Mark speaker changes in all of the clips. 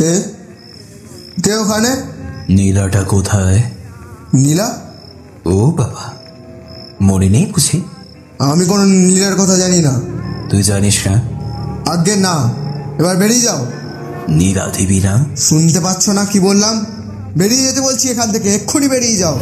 Speaker 1: কে কে ওখানে?
Speaker 2: নীলাটা কোথায়?
Speaker 1: নীলা?
Speaker 2: ও বাবা, মনে নেই বুঝি?
Speaker 1: আমি কোনো নীলার কথা জানি না।
Speaker 2: তুই জানিস না?
Speaker 1: আজ্ঞে না। এবার বেরিয়ে যাও।
Speaker 2: নীলা দেবী না?
Speaker 1: শুনতে পাচ্ছ না কি বললাম? বেরিয়ে যেতে বলছি এখান থেকে, এক্ষুনি বেরিয়ে যাও।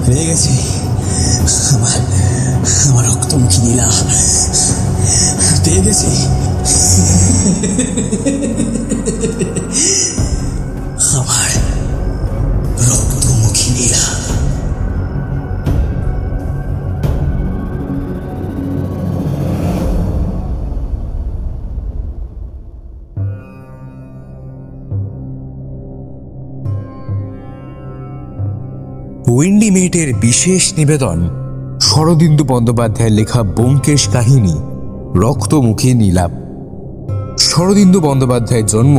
Speaker 2: পেয়ে গেছি আমার রক্তমুখী নীলা, পেয়ে গেছি। আমার রক্তমুখী নীলা।
Speaker 3: উইন্ডি মেটের বিশেষ নিবেদন শরদিন্দু বন্দ্যোপাধ্যায়ের লেখা ব্যোমকেশ কাহিনী রক্তমুখী নীলা। শরদিন্দু বন্দ্যোপাধ্যায়ের জন্ম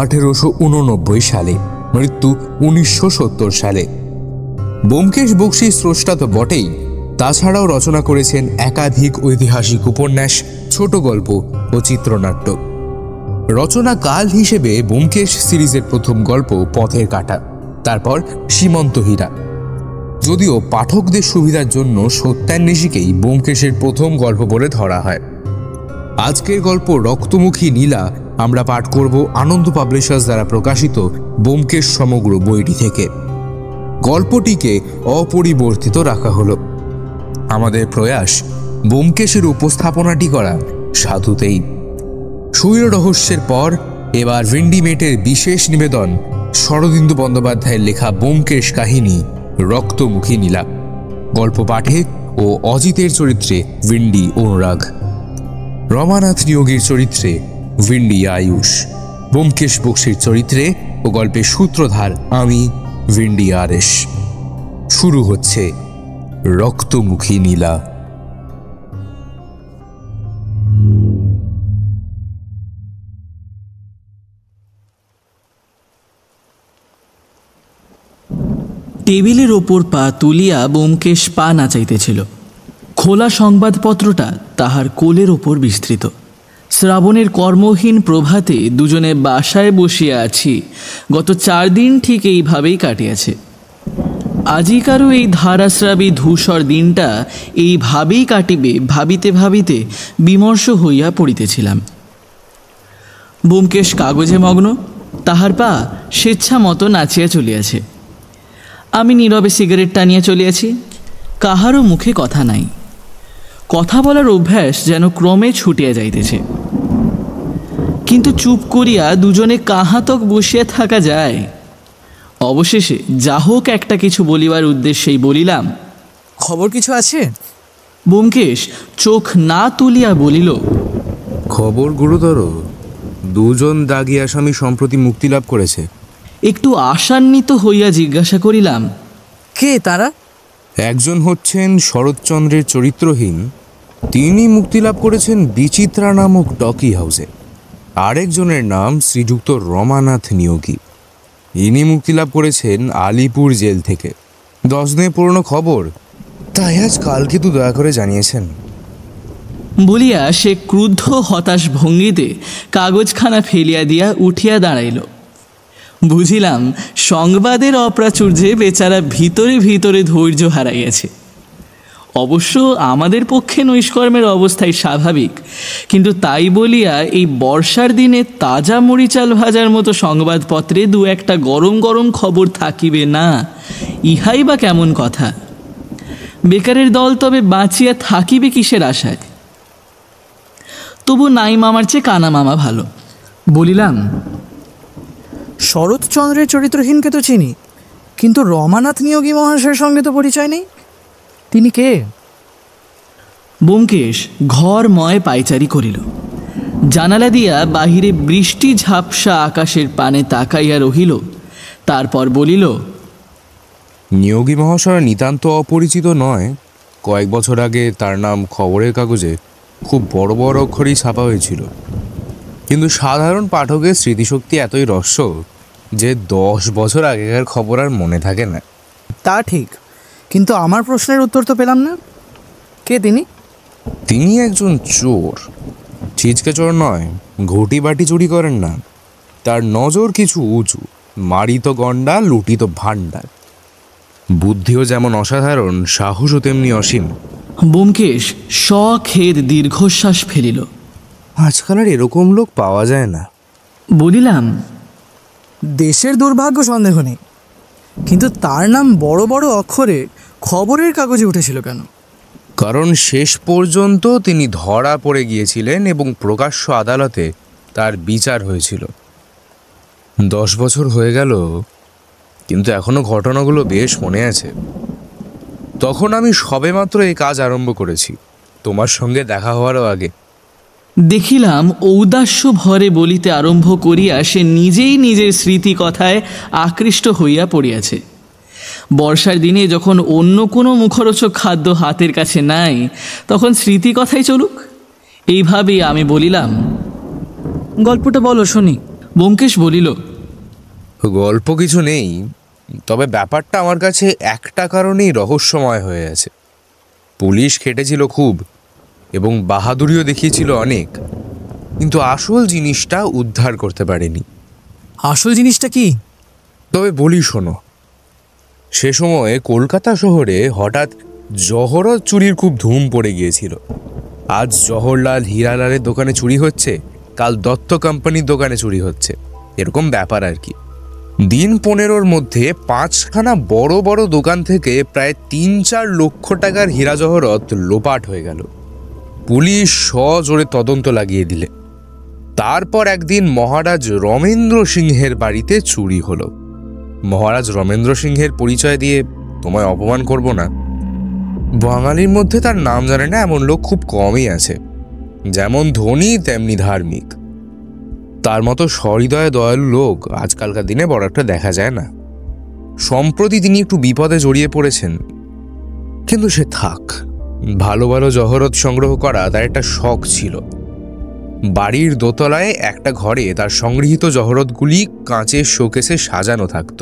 Speaker 3: 1889 সালে, মৃত্যু 1970 সালে। ব্যোমকেশ বক্সীর স্রষ্টা তো বটেই, তাছাড়াও রচনা করেছেন একাধিক ঐতিহাসিক উপন্যাস, ছোট গল্প ও চিত্রনাট্য। রচনা কাল হিসেবে ব্যোমকেশ সিরিজের প্রথম গল্প পথের কাঁটা, তারপর সীমন্ত হীরা। যদিও পাঠকদের সুবিধার জন্য সত্যান্বেষীকেই ব্যোমকেশের প্রথম গল্প বলে ধরা হয়। আজকের গল্প রক্তমুখী নীলা আমরা পাঠ করব আনন্দ পাবলিশার্স দ্বারা প্রকাশিত ব্যোমকেশ সমগ্র বইটি থেকে। গল্পটিকে অপরিবর্তিত রাখা হলো। আমাদের প্রয়াস ব্যোমকেশের উপস্থাপনাটি করা সাধুতেই। শৈল রহস্যের পর এবার উইন্ডি মেটের বিশেষ নিবেদন শরদিন্দু বন্দ্যোপাধ্যায়ের লেখা ব্যোমকেশ কাহিনী রক্তমুখী নীলা। গল্প পাঠে ও অজিতের চরিত্রে উইন্ডি অনুরাগ, রমানাথ নিয়োগীর চরিত্রে উইন্ডি আয়ুষ, ব্যোমকেশ বক্সীর চরিত্রে ও গল্পের সূত্রধার আমি উইন্ডি আরেশ। শুরু হচ্ছে রক্তমুখী নীলা।
Speaker 4: টেবিলের ওপর পা তুলিয়া ব্যোমকেশ পা নাচাইতেছিল। খোলা সংবাদপত্রটা তাহার কোলের ওপর বিস্তৃত। শ্রাবণের কর্মহীন প্রভাতে দুজনে বাসায় বসিয়া আছি। গত 4 দিন ঠিক এইভাবেই কাটিয়াছে। আজিকারও এই ধারাস্রাবী ধূসর দিনটা এইভাবেই কাটিবে ভাবিতে ভাবিতে বিমর্ষ হইয়া পড়িতেছিলাম। ব্যোমকেশ কাগজে মগ্ন, তাহার পা স্বেচ্ছা মতো নাচিয়া চলিয়াছে। আমি নীরবে সিগারেট টানিয়া চলিয়াছি। কাহারও মুখে কথা নাই। কথা বলার অভ্যাস যেন ক্রমে ছুটিয়া যাইতেছে। কিন্তু চুপ করিয়া দুজনে কাহাতক বসিয়া থাকা যায়? অবশেষে যা হোক একটা কিছু বলিবার উদ্দেশ্যেই বলিলাম,
Speaker 5: খবর কিছু আছে?
Speaker 4: ব্যোমকেশ চোখ না তুলিয়া বলিল,
Speaker 3: খবর গুরুতর। 2 জন দাগী আসামি সম্প্রতি মুক্তি লাভ করেছে।
Speaker 4: একটু আশান্বিত হইয়া জিজ্ঞাসা করিলাম,
Speaker 5: কে তারা?
Speaker 3: একজন হচ্ছেন শরৎচন্দ্রের চরিত্রহীন, তিনি মুক্তি লাভ করেছেন বিচিত্রা নামক টকি হাউসে। আরেকজনের নাম শ্রীযুক্ত রমানাথ নিয়োগী, ইনি মুক্তি লাভ করেছেন আলিপুর জেল থেকে। 10 দিনের পুরনো খবর, তাই আজ কালকে তো দয়া করে জানিয়েছেন
Speaker 4: বলিয়া সে ক্রুদ্ধ হতাশ ভঙ্গিতে কাগজখানা ফেলিয়া দিয়া উঠিয়া দাঁড়াইল। বুঝিলাম সংবাদের অপ্রাচুর্যে বেচারা ভিতরে ভিতরে ধৈর্য হারাইয়াছে। অবশ্য আমাদের পক্ষে নৈষ্কর্মের অবস্থাই স্বাভাবিক, কিন্তু তাই বলিয়া এই বর্ষার দিনে তাজা মরিচাল ভাজার মতো সংবাদপত্রে 2-1টা গরম গরম খবর থাকিবে না, ইহাই বা কেমন কথা? বেকারের দল তবে বাঁচিয়া থাকিবে কিসের আশায়? তবু নাই মামার চেয়ে কানা মামা ভালো। বলিলাম,
Speaker 5: শরৎচন্দ্রের চরিত্রহীনকে তো চিনি, কিন্তু রমানাথ নিয়োগী মহাশয়ের সঙ্গে তো পরিচয় নেই। তিনি কে?
Speaker 4: ব্যোমকেশ ঘরময় পাইচারি করিল। জানালা দিয়া বাহিরে বৃষ্টি ঝাপসা আকাশের পানে তাকাইয়া রহিল, তারপর বলিল,
Speaker 3: নিয়োগী মহাশয় নিতান্ত অপরিচিত নয়। কয়েক বছর আগে তার নাম খবরের কাগজে খুব বড় বড় অক্ষরেই ছাপা হয়েছিল, কিন্তু সাধারণ পাঠকের স্মৃতিশক্তি এতই রস্য যে 10 বছর আগেকার খবর আর মনে থাকে না।
Speaker 5: তা ঠিক, কিন্তু আমার প্রশ্নের উত্তর তো পেলাম না। কে তিনি?
Speaker 3: তিনি একজন চোর। ছিচকে চোর নয়, ঘটি বাটি চুরি করেন না। তার নজর কিছু উঁচু, মারিত গন্ডা, লুটিত ভাণ্ডার। বুদ্ধিও যেমন অসাধারণ, সাহসও তেমনি অসীম।
Speaker 4: ব্যোমকেশ সখেদ দীর্ঘশ্বাস ফেলিল।
Speaker 3: আজকাল আর এরকম লোক পাওয়া যায় না।
Speaker 4: বলিলাম,
Speaker 5: দেশের দুর্ভাগ্য সন্দেহ নেই, কিন্তু তার নাম বড় বড় অক্ষরে খবরের কাগজে উঠেছিল কেন?
Speaker 3: কারণ শেষ পর্যন্ত তিনি ধরা পড়ে গিয়েছিলেন এবং প্রকাশ্য আদালতে তার বিচার হয়েছিল। 10 বছর হয়ে গেল, কিন্তু এখনো ঘটনাগুলো বেশ মনে আছে। তখন আমি সবেমাত্র এই কাজ আরম্ভ করেছি, তোমার সঙ্গে দেখা হওয়ারও আগে।
Speaker 4: দেখিলাম ঔদাস্য ভরে বলিতে আরম্ভ করিয়া সে নিজেই নিজের স্মৃতি কথায় আকৃষ্ট হইয়া পড়িয়াছে। বর্ষার দিনে যখন অন্য কোনো মুখরোচক খাদ্য হাতের কাছে নাই, তখন স্মৃতি কথাই চলুক। এইভাবেই আমি বলিলাম,
Speaker 5: গল্পটা বলো শুনি।
Speaker 4: ব্যোমকেশ বলিল,
Speaker 3: গল্প কিছু নেই, তবে ব্যাপারটা আমার কাছে একটা কারণেই রহস্যময় হয়ে আছে। পুলিশ খেটেছিল খুব এবং বাহাদুরিও দেখিয়েছিল অনেক, কিন্তু আসল জিনিসটা উদ্ধার করতে পারেনি।
Speaker 5: আসল জিনিসটা কি?
Speaker 3: তবে বলি শোনো। সে সময়ে কলকাতা শহরে হঠাৎ জহরত চুরির খুব ধুম পড়ে গিয়েছিল। আজ জওহরলাল হীরালালের দোকানে চুরি হচ্ছে, কাল দত্ত কোম্পানির দোকানে চুরি হচ্ছে, এরকম ব্যাপার আর কি। দিন 15-র মধ্যে 5খানা বড় বড় দোকান থেকে প্রায় 3-4 লক্ষ টাকার হীরা জহরত লোপাট হয়ে গেল। পুলিশ সজোরে তদন্ত লাগিয়ে দিলে। তারপর একদিন মহারাজ রমেন্দ্র সিংহের বাড়িতে চুরি হলো। মহারাজ রমেন্দ্র সিংহের পরিচয় দিয়ে তোমায় অপমান করব না, বাঙালির মধ্যে তার নাম জানে না এমন লোক খুব কমই আছে। যেমন ধনী তেমনি ধার্মিক। তার মতো সহৃদয় দয়ালু লোক আজকালকার দিনে বড় একটা দেখা যায় না। সম্প্রতি তিনি একটু বিপদে জড়িয়ে পড়েছেন, কিন্তু সে থাক। ভালো ভালো জহরত সংগ্রহ করা তার একটা শখ ছিল। বাড়ির দোতলায় একটা ঘরে তার সংগৃহীত জহরতগুলি কাঁচের শোকেসে সাজানো থাকত।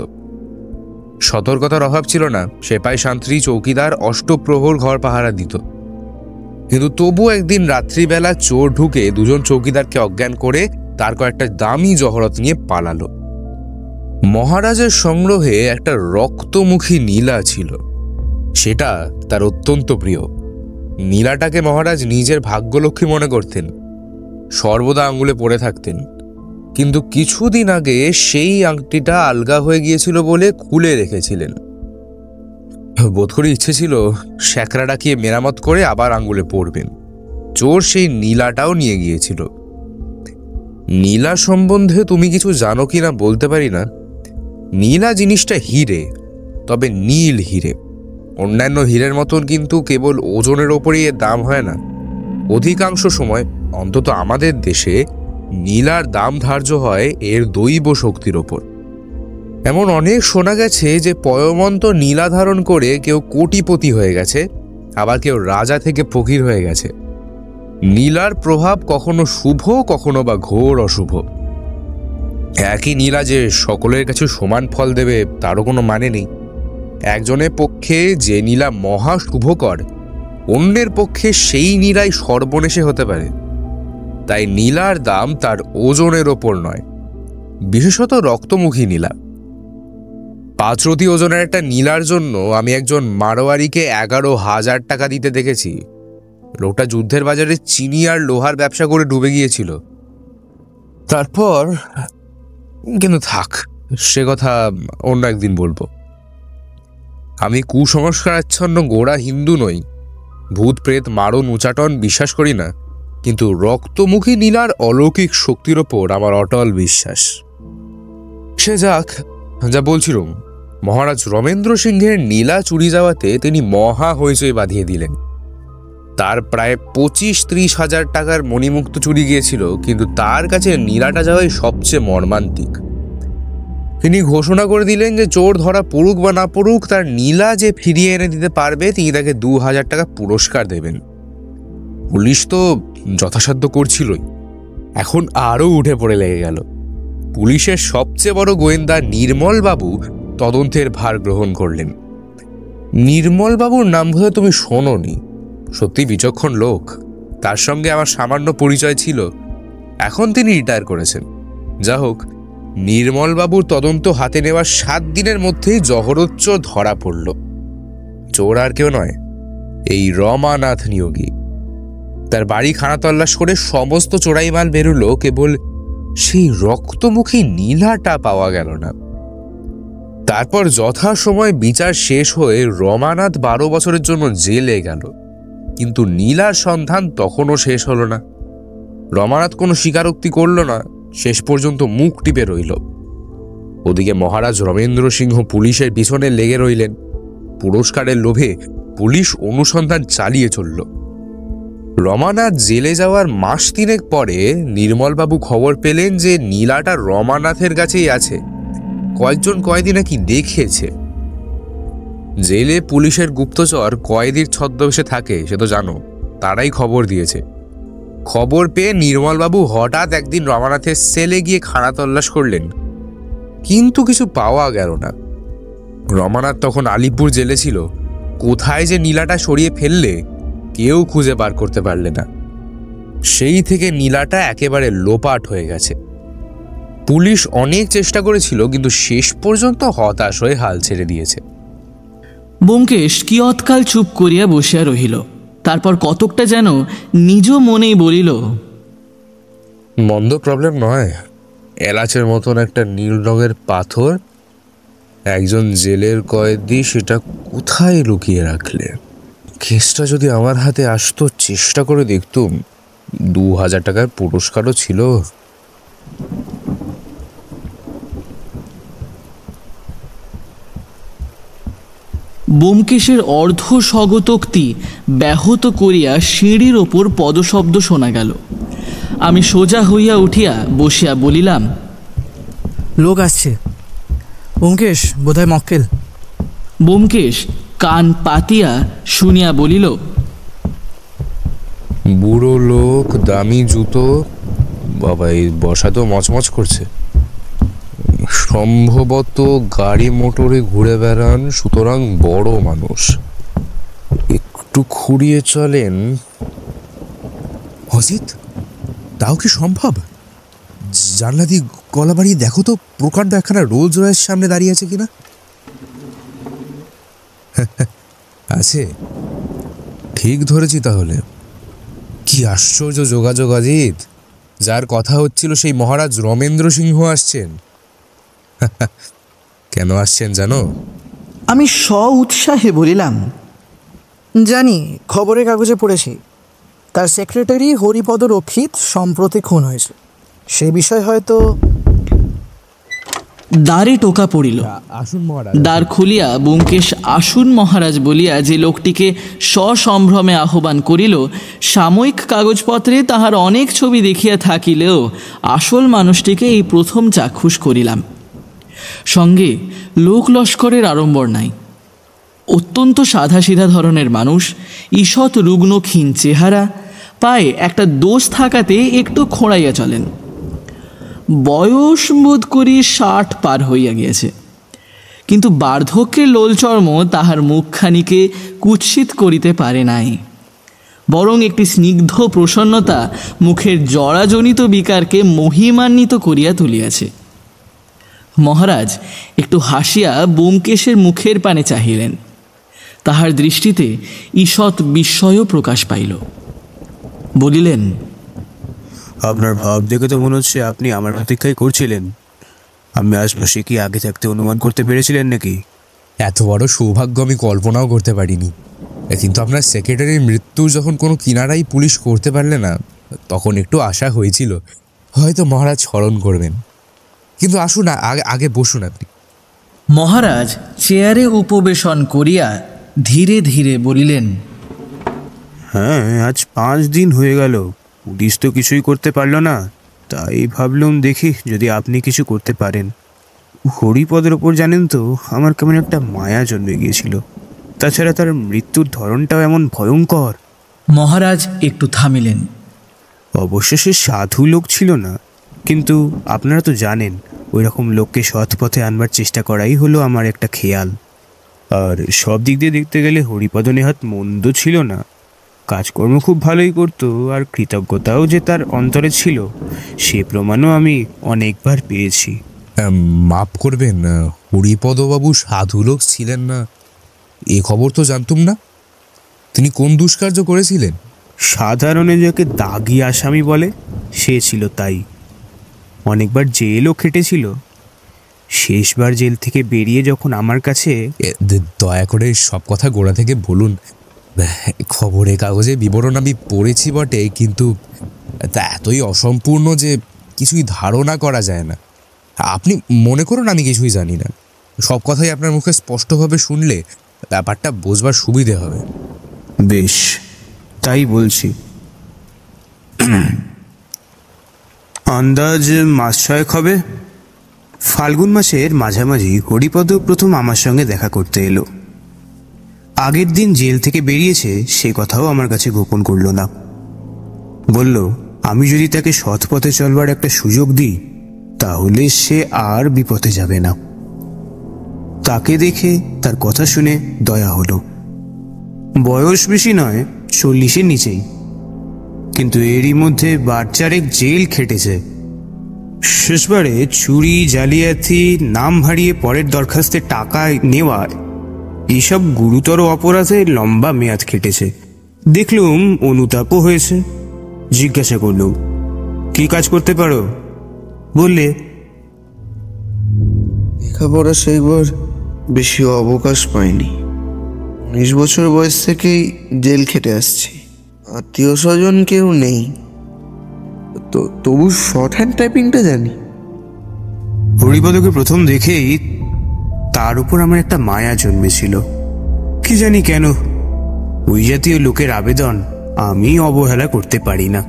Speaker 3: সতর্কতার অভাব ছিল না, সেপাই শান্তি চৌকিদার অষ্টপ্রহর ঘর পাহারা দিত। কিন্তু তবু একদিন রাত্রিবেলা চোর ঢুকে 2জন চৌকিদারকে অজ্ঞান করে তার কয়েকটা দামি জহরত নিয়ে পালালো। মহারাজের সংগ্রহে একটা রক্তমুখী নীলা ছিল, সেটা তার অত্যন্ত প্রিয়। নীলাটাকে মহারাজ নিজের ভাগ্যলক্ষ্মী মনে করতেন, সর্বদা আঙ্গুলে পড়ে থাকতেন। কিন্তু কিছুদিন আগে সেই আংটিটা আলগা হয়ে গিয়েছিল বলে খুলে রেখেছিলেন। বোধ করে ইচ্ছে ছিল শ্যাকরা ডাকিয়ে মেরামত করে আবার আঙ্গুলে পড়বেন। চোর সেই নীলাটাও নিয়ে গিয়েছিল। নীলা সম্বন্ধে তুমি কিছু জানো কি না বলতে পারি না। নীলা জিনিসটা হিরে, তবে নীল হিরে। অন্যান্য হীরের মতন কিন্তু কেবল ওজনের ওপরেই এর দাম হয় না। অধিকাংশ সময়, অন্তত আমাদের দেশে, নীলার দাম ধার্য হয় এর দৈব শক্তির ওপর। এমন অনেক শোনা গেছে যে পয়মন্ত নীলা ধারণ করে কেউ কোটিপতি হয়ে গেছে, আবার কেউ রাজা থেকে ফকির হয়ে গেছে। নীলার প্রভাব কখনো শুভ, কখনো বা ঘোর অশুভ। একই নীলা যে সকলের কাছে সমান ফল দেবে তারও কোনো মানে নেই। একজনের পক্ষে যে নীলা মহা শুভকর, অন্যের পক্ষে সেই নীলাই সর্বনেশে হতে পারে। তাই নীলার দাম তার ওজনের ওপর নয়, বিশেষত রক্তমুখী নীলা। 5 রতি ওজনের একটা নীলার জন্য আমি একজন মারোয়ারিকে 11,000 টাকা দিতে দেখেছি। লোকটা যুদ্ধের বাজারে চিনি আর লোহার ব্যবসা করে ডুবে গিয়েছিল। তারপর কিন্তু থাক, সে কথা অন্য একদিন বলবো। আমি কুসংস্কারাচ্ছন্ন গোড়া হিন্দু নই, ভূত প্রেত মারণ উচাটন বিশ্বাস করি না, কিন্তু রক্তমুখী নীলার অলৌকিক শক্তির ওপর আমার অটল বিশ্বাস। সে যাক, যা বলছিলাম, মহারাজ রমেন্দ্র সিংহের নীলা চুরি যাওয়াতে তিনি মহা হইচই বাঁধিয়ে দিলেন। তার প্রায় 25-30 হাজার টাকার মণিমুক্ত চুরি গিয়েছিল, কিন্তু তার কাছে নীলাটা যাওয়াই সবচেয়ে মর্মান্তিক। তিনি ঘোষণা করে দিলেন যে চোর ধরা পড়ুক বা না পড়ুক, তার নীলা যে ফিরিয়ে এনে দিতে পারবে তিনি তাকে 2000 টাকা পুরস্কার দেবেন। পুলিশ তো যথাসাধ্য করছিলই, এখন আরও উঠে পড়ে লেগে গেল। পুলিশের সবচেয়ে বড় গোয়েন্দা নির্মলবাবু তদন্তের ভার গ্রহণ করলেন। নির্মলবাবুর নাম বোধহয় তুমি শোনোনি, সত্যি বিচক্ষণ লোক। তার সঙ্গে আমার সামান্য পরিচয় ছিল, এখন তিনি রিটায়ার করেছেন। যা হোক, নির্মলবাবুর তদন্ত হাতে নেওয়ার 7 দিনের মধ্যেই জহরচ্চোর ধরা পড়ল। চোর আর কেউ নয়, এই রমানাথ নিয়োগী। তার বাড়ি খানা তল্লাশ করে সমস্ত চোরাই মাল বেরোলো, কেবল সেই রক্তমুখী নীলাটা পাওয়া গেল না। তারপর যথাসময় বিচার শেষ হয়ে রমানাথ 12 বছরের জন্য জেলে গেল, কিন্তু নীলার সন্ধান তখনও শেষ হলো না। রমানাথ কোনো স্বীকারোক্তি করল না, শেষ পর্যন্ত মুখ টিপে রইল। ওদিকে মহারাজ রমেন্দ্র সিংহ পুলিশের পিছনে লেগে রইলেন। পুরস্কারের লোভে পুলিশ অনুসন্ধান চালিয়ে চলল। রমানাথ জেলে যাওয়ার মাস 3 পরে নির্মলবাবু খবর পেলেন যে নীলাটা রমানাথের কাছেই আছে। কয়েকজন কয়েদি নাকি দেখেছে। জেলে পুলিশের গুপ্তচর কয়েদির ছদ্মবেশে থাকে, সে তো জানো, তারাই খবর দিয়েছে। খবর পেয়ে নির্মলবাবু হঠাৎ একদিন রমানাথের সেলে গিয়ে খানা তল্লাশ করলেন, কিন্তু কিছু পাওয়া গেল না। রমানাথ তখন আলিপুর জেলে ছিল। কোথায় যে নীলাটা সরিয়ে ফেললে কেউ খুঁজে বার করতে পারলে না। সেই থেকে নীলাটা একেবারে লোপাট হয়ে গেছে। পুলিশ অনেক চেষ্টা করেছিল, কিন্তু শেষ পর্যন্ত হতাশ হয়ে হাল ছেড়ে দিয়েছে।
Speaker 4: ব্যোমকেশ কিয়ৎকাল চুপ করিয়া বসিয়া রহিল। তারপর কতকটা যেন নিজ মনেই বলিল,
Speaker 3: মন্দ প্রবলেম নয়। এলাচের মতন একটা নীল রঙের পাথর একজন জেলের কয়েদি সেটা কোথায় লুকিয়ে রাখলে। কেসটা যদি আমার হাতে আসতো, চেষ্টা করে দেখতুম। 2000 টাকার পুরস্কারও ছিল।
Speaker 4: ব্যোমকেশের অর্ধ স্বগতোক্তি ব্যাহত করিয়া সিঁড়ির ওপর পদশব্দ শোনা গেল। আমি সোজা হইয়া উঠিয়া বসিয়া বলিলাম,
Speaker 5: লোক আসছে। ব্যোমকেশ বোধহয় মক্কেল।
Speaker 4: ব্যোমকেশ কান পাতিয়া শুনিয়া বলিল,
Speaker 3: বুড়ো লোক, দামি জুতো, বাবা এই বসা তো মচমচ করছে। সম্ভবত গাড়ি মোটরে ঘুরে বেড়ান, সুতরাং বড় মানুষ। একটু খুঁড়িয়ে চলেন।
Speaker 1: অজিত, তাও কি সম্ভব? জানলা দিয়ে গলা বাড়িয়ে দেখো তো প্রকাণ্ড একখানা রোলস রয়েস সামনে দাঁড়িয়ে আছে কিনা।
Speaker 3: আছে, ঠিক ধরেছি তাহলে। কি আশ্চর্য যোগাযোগ অজিত! যার কথা হচ্ছিল সেই মহারাজ রমেন্দ্র সিংহ আসছেন। কেন আসছেন জানো?
Speaker 5: আমি উৎসাহে বলিলাম, জানি, খবরের কাগজে পড়েছি। তার সেক্রেটারি হরিপদ রক্ষিত সম্প্রতি খুন হয়েছে। সে বিষয় হয়তো।
Speaker 4: দ্বারে টোকা পড়িল।
Speaker 3: আসুন মহারাজ।
Speaker 4: দ্বার খুলিয়া ব্যোমকেশ আসুন মহারাজ বলিয়া যে লোকটিকে সসম্ভ্রমে আহ্বান করিল, সাময়িক কাগজপত্রে তাহার অনেক ছবি দেখিয়া থাকিলেও আসল মানুষটিকে এই প্রথম চাক্ষুষ করিলাম। সঙ্গে লোক লস্করের আড়ম্বর নাই। অত্যন্ত সাধাসিধা ধরনের মানুষ, ঈষৎ রুগ্ন ক্ষীণ চেহারা, পায়ে একটা দোষ থাকাতে একটু খোঁড়াইয়া চলেন। বয়স বোধ করি 60 পার হইয়া গিয়াছে, কিন্তু বার্ধক্যের লোলচর্ম তাহার মুখখানিকে কুৎসিত করিতে পারে নাই। বরং একটি স্নিগ্ধ প্রসন্নতা মুখের জরাজনিত বিকারকে মহিমান্বিত করিয়া তুলিয়াছে। মহারাজ একটু হাসিয়া ব্যোমকেশের মুখের পানে চাহিলেন। তাহার দৃষ্টিতে ঈষৎ বিস্ময়ও প্রকাশ পাইল। বলিলেন,
Speaker 6: আপনার ভাব দেখে তো মনে হচ্ছে আপনি আমার প্রতীক্ষাই করছিলেন। আমি আসবো সে কি আগে থাকতে অনুমান করতে পেরেছিলেন নাকি?
Speaker 3: এত বড় সৌভাগ্য আমি কল্পনাও করতে পারিনি। কিন্তু আপনার সেক্রেটারির মৃত্যু যখন কোনো কিনারাই পুলিশ করতে পারলে না, তখন একটু আশা হয়েছিল হয়তো মহারাজ স্মরণ করবেন। কিন্তু আসুন, আগে বসুন আপনি।
Speaker 4: মহারাজ চেয়ারে উপবেশন করিয়া ধীরে ধীরে বলিলেন,
Speaker 6: হ্যাঁ, আজ 5 দিন হয়ে গেল। পুলিশ তো কিছুই করতে পারলো না, তাই ভাবলাম দেখি যদি আপনি কিছু করতে পারেন। হরিপদের ওপর জানেন তো আমার কেমন একটা মায়া জন্মে গিয়েছিল। তাছাড়া তার মৃত্যুর ধরনটাও এমন ভয়ঙ্কর।
Speaker 7: মহারাজ একটু থামিলেন।
Speaker 6: অবশ্য সে সাধু লোক ছিল না, কিন্তু আপনারা তো জানেন ওই রকম লোককে সৎ পথে আনবার চেষ্টা করাই হলো আমার একটা খেয়াল। আর সব দিক দিয়ে দেখতে গেলে হরিপদ নেহাত মন্দ ছিল না, কাজকর্ম খুব ভালোই করতো, আর কৃতজ্ঞতাও যে তার অন্তরে ছিল সে প্রমাণও আমি অনেকবার পেয়েছি।
Speaker 1: মাফ করবেন, হরিপদবাবু সাধু লোক ছিলেন না এ খবর তো জানতুম না। তিনি কোন দুষ্কার্য করেছিলেন?
Speaker 6: সাধারণে যাকে দাগি আসামি বলে সে ছিল তাই। অনেকবার জেলও খেটেছিল। শেষবার জেল থেকে বেরিয়ে যখন আমার কাছে...
Speaker 1: দয়া করে সব কথা গোড়া থেকে বলুন। খবরের কাগজে বিবরণ আমি পড়েছি বটে, কিন্তু তা এতই অসম্পূর্ণ যে কিছুই ধারণা করা যায় না। আপনি মনে করুন আমি কিছুই জানি না। সব কথাই আপনার মুখে স্পষ্টভাবে শুনলে ব্যাপারটা বোঝবার সুবিধে হবে।
Speaker 6: বেশ, তাই বলছি। আন্দাজ মাস 6 হবে। ফাল্গুন মাসের মাঝামাঝি হরিপদ প্রথম আমার সঙ্গে দেখা করতে এলো। আগের দিন জেল থেকে বেরিয়েছে সে কথাও আমার কাছে গোপন করল না। বলল আমি যদি তাকে সৎ পথে চলবার একটা সুযোগ দিই তাহলে সে আর বিপথে যাবে না। তাকে দেখে তার কথা শুনে দয়া হলো। বয়স বেশি নয়, 40-এর নিচেই, কিন্তু এরই মধ্যে 12 জেল খেটেছে। শেষবারে চুরি, জালিয়াতি, নাম হারিয়ে পরের দরখাস্তে টাকা নেওয়া, এইসব গুরুতর অপরাধে লম্বা মেয়াদ খেটেছে। দেখলুম অনুতাপও হয়েছে। জিজ্ঞাসা করলুম কি কাজ করতে পারো? বললে
Speaker 8: লেখাপড়া সেইবার বেশি অবকাশ পাইনি। 19 বছর বয়স থেকেই জেল খেটে আসছি। আত্মীয় স্বজন কেউ নেই, তবু শর্ট হ্যান্ড টাইপিংটা জানি।
Speaker 6: হরিপদকে প্রথম দেখেই তার উপর আমার একটা মায়া জন্মেছিল। কি জানি কেন ওই জাতীয় লোকের আবেদন আমি অবহেলা করতে পারি না।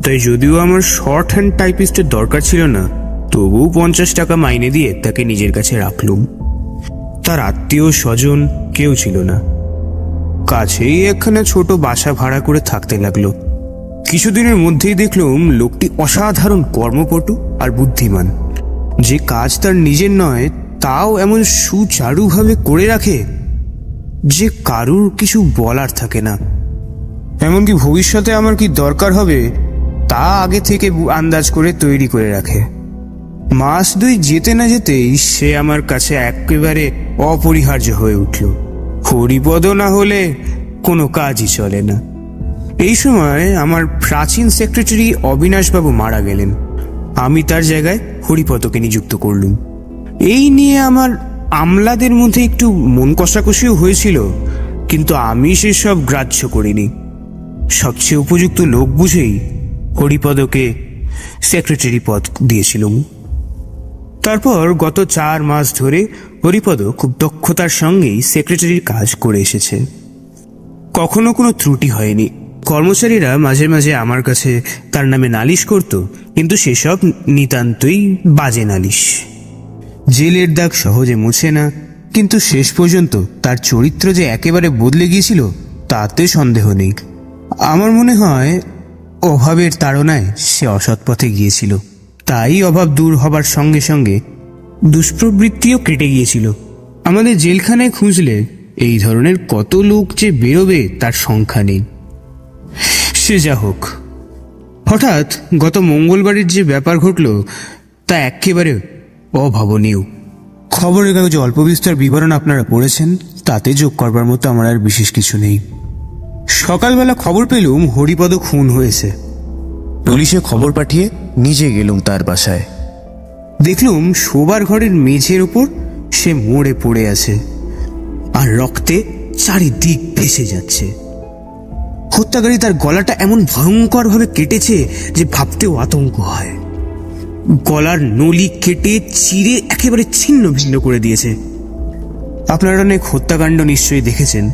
Speaker 6: তাই যদিও আমার শর্ট হ্যান্ড টাইপিস্টের দরকার ছিল না, তবু 50 টাকা মাইনে দিয়ে তাকে নিজের কাছে রাখলুম। তার আত্মীয় স্বজন কেউ ছিল না। কাছেই একখানা ছোট বাসা ভাড়া করে থাকতে লাগলো। কিছুদিনের মধ্যেই দেখলুম লোকটি অসাধারণ কর্মপটু আর বুদ্ধিমান। যে কাজ তার নিজের নয় তাও এমন সুচারুভাবে করে রাখে যে কারুর কিছু বলার থাকে না। এমনকি ভবিষ্যতে আমার কি দরকার হবে তা আগে থেকে আন্দাজ করে তৈরি করে রাখে। মাস 2 যেতে না যেতেই সে আমার কাছে একেবারে অপরিহার্য হয়ে উঠল। হরিপদ না হলে কোনো কাজই চলে না। এই সময় আমার প্রাচীন সেক্রেটারি অবিনাশবাবু মারা গেলেন। আমি তার জায়গায় হরিপদকে নিযুক্ত করলুম। এই নিয়ে আমার আমলাদের মধ্যে একটু মন কষাকষিও হয়েছিল, কিন্তু আমি সেসব গ্রাহ্য করিনি। সবচেয়ে উপযুক্ত লোক বুঝেই হরিপদকে সেক্রেটারি পদ দিয়েছিলাম। তারপর গত 4 মাস ধরে হরিপদ খুব দক্ষতার সঙ্গেই সেক্রেটারির কাজ করে এসেছে। কখনো কোনো ত্রুটি হয়নি। কর্মচারীরা মাঝে মাঝে আমার কাছে তার নামে নালিশ করত, কিন্তু সেসব নিতান্তই বাজে নালিশ। জেলের দাগ সহজে মুছে না, কিন্তু শেষ পর্যন্ত তার চরিত্র যে একেবারে বদলে গিয়েছিল তাতে সন্দেহ নেই। আমার মনে হয় অভাবের তাড়নায় সে অসৎ পথে গিয়েছিল, তাই অভাব দূর হবার সঙ্গে সঙ্গে দুষ্প্রবৃত্তিও কেটে গিয়েছিল। আমাদের জেলখানায় খুঁজলে এই ধরনের কত লোক যে বেরোবে তার সংখ্যা নেই। সে যা হোক, হঠাৎ গত মঙ্গলবারের যে ব্যাপার ঘটল তা একেবারে অভাবনীয়। খবরের কাগজে অল্প বিস্তর বিবরণ আপনারা পড়েছেন, তাতে যোগ করবার মতো আমার আর বিশেষ কিছু নেই। সকালবেলা খবর পেলুম হরিপদ খুন হয়েছে। পুলিশে খবর পাঠিয়ে নিজে গেলুম তার বাসায়। দেখলুম শোবার ঘরের মেঝের ওপর সে মরে পড়ে আছে, আর রক্তে চারিদিক ভেসে যাচ্ছে। হত্যাকারী তার গলাটা এমন ভয়ঙ্কর ভাবে কেটেছে যে ভাবতেও আতঙ্ক হয়। গলার নলি কেটে চিরে একেবারে ছিন্ন ভিন্ন করে দিয়েছে। আপনারা অনেক হত্যাকাণ্ড নিশ্চয়ই দেখেছেন,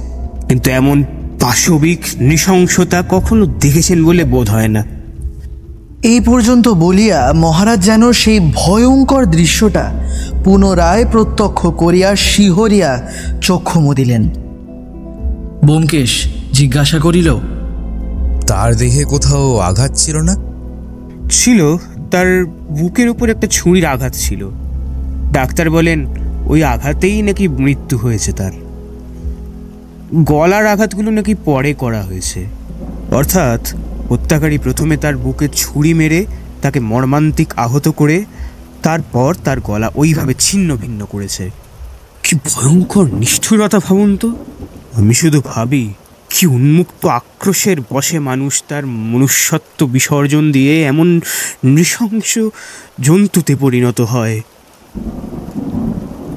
Speaker 6: কিন্তু এমন পাশবিক নৃশংসতা কখনো দেখেছেন বলে বোধ হয় না।
Speaker 5: এই পর্যন্ত বলিয়া মহারাজ যেন সেই ভয়ঙ্কর দৃশ্যটা পুনরায় প্রত্যক্ষ করিয়া শিহরিয়া চক্ষু মুদিলেন।
Speaker 7: ব্যোমকেশ জিজ্ঞাসা করিল,
Speaker 1: তার দেহে কোথাও আঘাত ছিল না?
Speaker 6: ছিল, তার বুকের উপর একটা ছুরির আঘাত ছিল। ডাক্তার বলেন ওই আঘাতেই নাকি মৃত্যু হয়েছে তার। গলার আঘাতগুলো নাকি পরে করা হয়েছে, অর্থাৎ হত্যাকারী প্রথমে তার বুকে ছুরি মেরে তাকে মর্মান্তিক আহত করে তারপর তার গলা ওইভাবে ছিন্ন ভিন্ন করেছে। কি ভয়ঙ্কর নিষ্ঠুরতা ভাবুন তো। আমি শুধু ভাবি কি উন্মুক্ত আক্রোশের বশে মানুষ তার মনুষ্যত্ব বিসর্জন দিয়ে এমন নৃশংস জন্তুতে পরিণত হয়।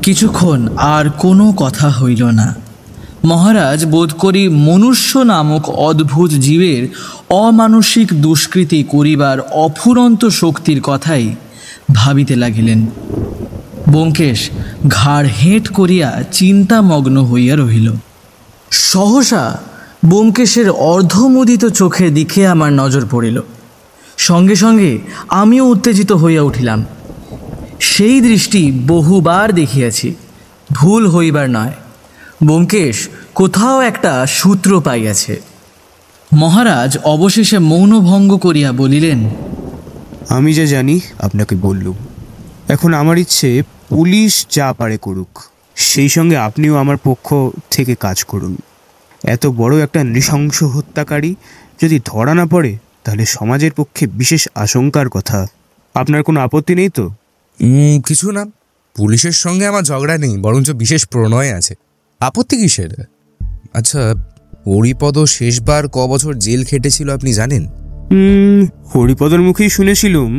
Speaker 7: কিছুক্ষণ আর কোনো কথা হইল না। মহারাজ বোধ করি মনুষ্য নামক অদ্ভুত জীবের অমানসিক দুষ্কৃতি করিবার অফুরন্ত শক্তির কথাই ভাবিতে লাগিলেন। ব্যোমকেশ ঘাড় হেঁট করিয়া চিন্তামগ্ন হইয়া রহিল। সহসা ব্যোমকেশের অর্ধমুদিত চোখের দিকে আমার নজর পড়িল। সঙ্গে সঙ্গে আমিও উত্তেজিত হইয়া উঠিলাম। সেই দৃষ্টি বহুবার দেখিয়াছি, ভুল হইবার নয়। ব্যোমকেশ কোথাও একটা সূত্র পাইয়াছে। মহারাজ অবশেষে মৌনভঙ্গ করিয়া বলিলেন,
Speaker 6: আমি যা জানি আপনাকে বললুম। এখন আমার ইচ্ছে পুলিশ যা পারে করুক, সেই সঙ্গে আপনিও আমার পক্ষ থেকে কাজ করুন। এত বড় একটা নৃশংস হত্যাকারী যদি ধরা না পড়ে তাহলে সমাজের পক্ষে বিশেষ আশঙ্কার কথা। আপনার কোনো আপত্তি নেই তো?
Speaker 1: কিছু না, পুলিশের সঙ্গে আমার ঝগড়া নেই, বরঞ্চ বিশেষ প্রণয় আছে। আপত্তি কিসের? আচ্ছা, হরিপদ শেষবার ক বছর জেল খেটেছিল আপনি জানেন?
Speaker 6: হরিপদর মুখেই শুনেছিলুম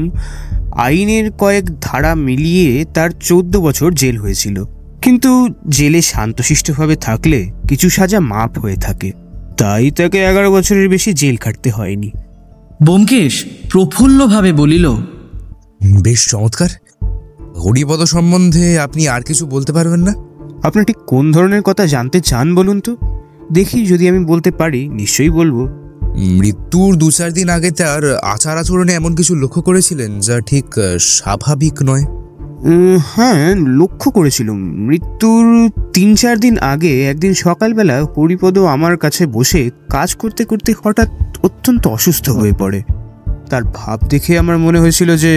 Speaker 6: আইনের কয়েক ধারা মিলিয়ে তার 14 বছর জেল হয়েছিল। কিন্তু জেলে শান্তশিষ্টভাবে থাকলে কিছু সাজা মাপ হয়ে থাকে, তাই তাকে 11 বছরের বেশি জেল খাটতে হয়নি।
Speaker 7: ব্যোমকেশ প্রফুল্লভাবে বলিল,
Speaker 1: বেশ চমৎকার। হরিপদ সম্বন্ধে আপনি আর কিছু বলতে পারবেন না?
Speaker 6: আপনার ঠিক কোন ধরনের কথা জানতে চান বলুন তো, দেখি যদি আমি বলতে পারি নিশ্চয়ই বলবো।
Speaker 1: মৃত্যুর 2-4 দিন আগে তার আচার আচরণে এমন কিছু লক্ষ্য করেছিলেন যা ঠিক স্বাভাবিক নয়?
Speaker 6: হ্যাঁ, লক্ষ্য করেছিলাম। মৃত্যুর 3-4 দিন আগে একদিন সকালবেলা হরিপদ আমার কাছে বসে কাজ করতে করতে হঠাৎ অত্যন্ত অসুস্থ হয়ে পড়ে। তার ভাব দেখে আমার মনে হয়েছিল যে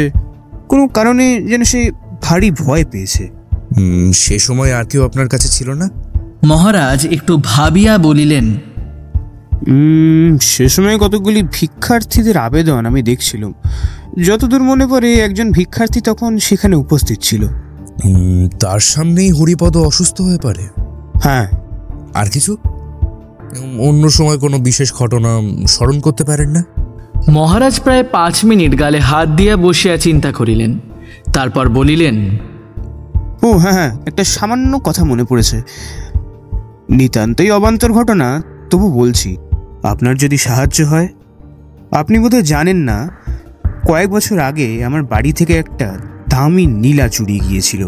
Speaker 6: কোনো কারণে যেন সে ভারী ভয় পেয়েছে।
Speaker 1: সে সময় আর কেউ আপনার কাছে ছিল না?
Speaker 7: মহারাজ একটু ভাবিয়া বলিলেন,
Speaker 6: সে সময় কতগুলি ভিক্ষার্থীদের আবেদন আমি দেখছিলাম। যতদূর মনে পড়ে একজন ভিক্ষার্থী তখন সেখানে উপস্থিত ছিল।
Speaker 1: তার সামনেই হরিপদ অসুস্থ হয়ে পড়ে?
Speaker 6: হ্যাঁ।
Speaker 1: আর কিছু? অন্য সময় কোনো বিশেষ ঘটনা স্মরণ করতে পারেন না?
Speaker 4: মহারাজ প্রায় 5 মিনিট গালে হাত দিয়া বসিয়া চিন্তা করিলেন, তারপর বলিলেন,
Speaker 6: ও হ্যাঁ, একটা সামান্য কথা মনে পড়েছে। নিতান্তই অবান্তর ঘটনা, তবু বলছি, আপনার যদি সাহায্য হয়। আপনি বোধহয় জানেন না, কয়েক বছর আগে আমার বাড়ি থেকে একটা দামি নীলা চুরি গিয়েছিল।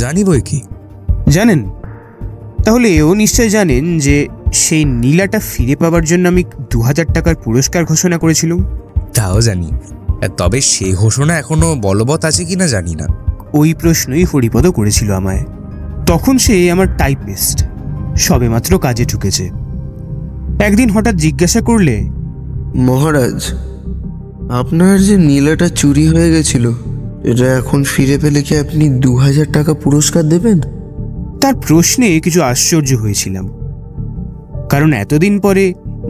Speaker 1: জানি বই কি।
Speaker 6: জানেন? তাহলে এও নিশ্চয় জানেন যে সেই নীলাটা ফিরে পাওয়ার জন্য আমি 2000 টাকার পুরস্কার ঘোষণা করেছিলাম।
Speaker 1: তাও জানি, তবে সেই ঘোষণা এখনো বলবৎ আছে কিনা জানি না।
Speaker 6: ওই প্রশ্নই হরিপদ করেছিল আমায়। তখন সে আমার টাইপিস্ট, সবেমাত্র কাজে ঢুকেছে। একদিন হঠাৎ জিজ্ঞাসা করলে,
Speaker 8: মহারাজ, আপনার যে নীলাটা চুরি হয়ে গেছিল, এটা এখন ফিরে পেলে কি আপনি 2000 টাকা পুরস্কার দেবেন?
Speaker 6: তার প্রশ্নে কিছু আশ্চর্য হয়েছিলাম, কারণ এতদিন পরে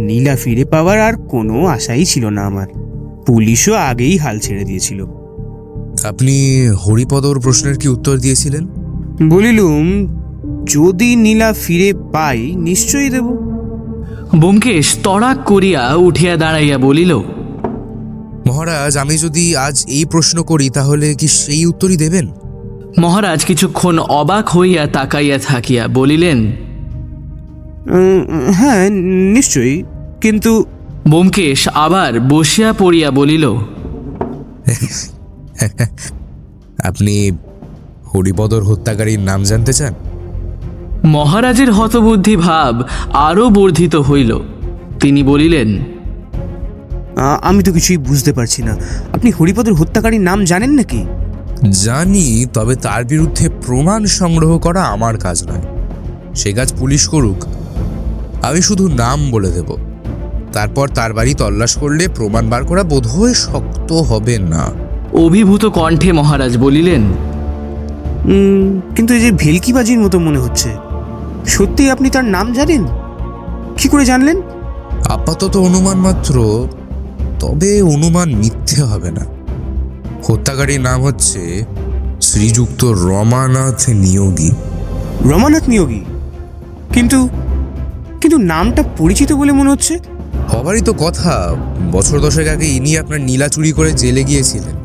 Speaker 6: নীলা ফিরে পাওয়ার আর কোনো আশাই ছিল না আমার। পুলিশও আগেই হাল ছেড়ে দিয়েছিল।
Speaker 1: আপনি হরিপদর প্রশ্নের কি উত্তর দিয়েছিলেন?
Speaker 6: বলিলুম, যদি নীলা ফিরে পাই নিশ্চয়ই দেব।
Speaker 4: ব্যোমকেশ তড়াক করিয়া উঠিয়া দাঁড়াইয়া বলিল,
Speaker 1: মহারাজ, আমি যদি আজ এই প্রশ্ন করি তাহলে কি সেই উত্তরই দেবেন?
Speaker 4: মহারাজ কিছুক্ষণ অবাক হইয়া তাকাইয়া থাকিয়া বলিলেন,
Speaker 6: হ্যাঁ নিশ্চয়ই, কিন্তু।
Speaker 4: ব্যোমকেশ আবার বসিয়া পড়িয়া বলিল,
Speaker 1: আপনি হরিপদর হত্যাকারীর নাম জানতে চান?
Speaker 4: মহারাজের হতবুদ্ধি ভাব আরও বর্ধিত হইল।
Speaker 7: তিনি বলিলেন,
Speaker 6: আমি তো কিছুই বুঝতে পারছি না। আপনি হরিপদর হত্যাকারীর নাম জানেন নাকি?
Speaker 1: জানি, তবে তার বিরুদ্ধে প্রমাণ সংগ্রহ করা আমার কাজ নয়। সে কাজ পুলিশ করুক, আমি শুধু নাম বলে দেব। তারপর তার বাড়ি তল্লাশ করলে প্রমাণ বার করা বোধহয় শক্ত হবে না।
Speaker 7: অভিভূত কণ্ঠে মহারাজ বলিলেন,
Speaker 6: কিন্তু এই যে ভেলকিবাজির মতো মনে হচ্ছে। সত্যিই আপনি তার নাম জানেন? কি করে জানলেন?
Speaker 1: আপাতত অনুমান মাত্র, তবে অনুমান মিথ্যে হবে না। হত্যাকারীর নাম হচ্ছে শ্রীযুক্ত রমানাথ নিয়োগী।
Speaker 6: রমানাথ নিয়োগী? কিন্তু কিন্তু নামটা পরিচিত বলে মনে হচ্ছে।
Speaker 1: হবারই তো কথা। বছর 10 আগে ইনি আপনার নীলা চুরি করে জেলে গিয়েছিলেন,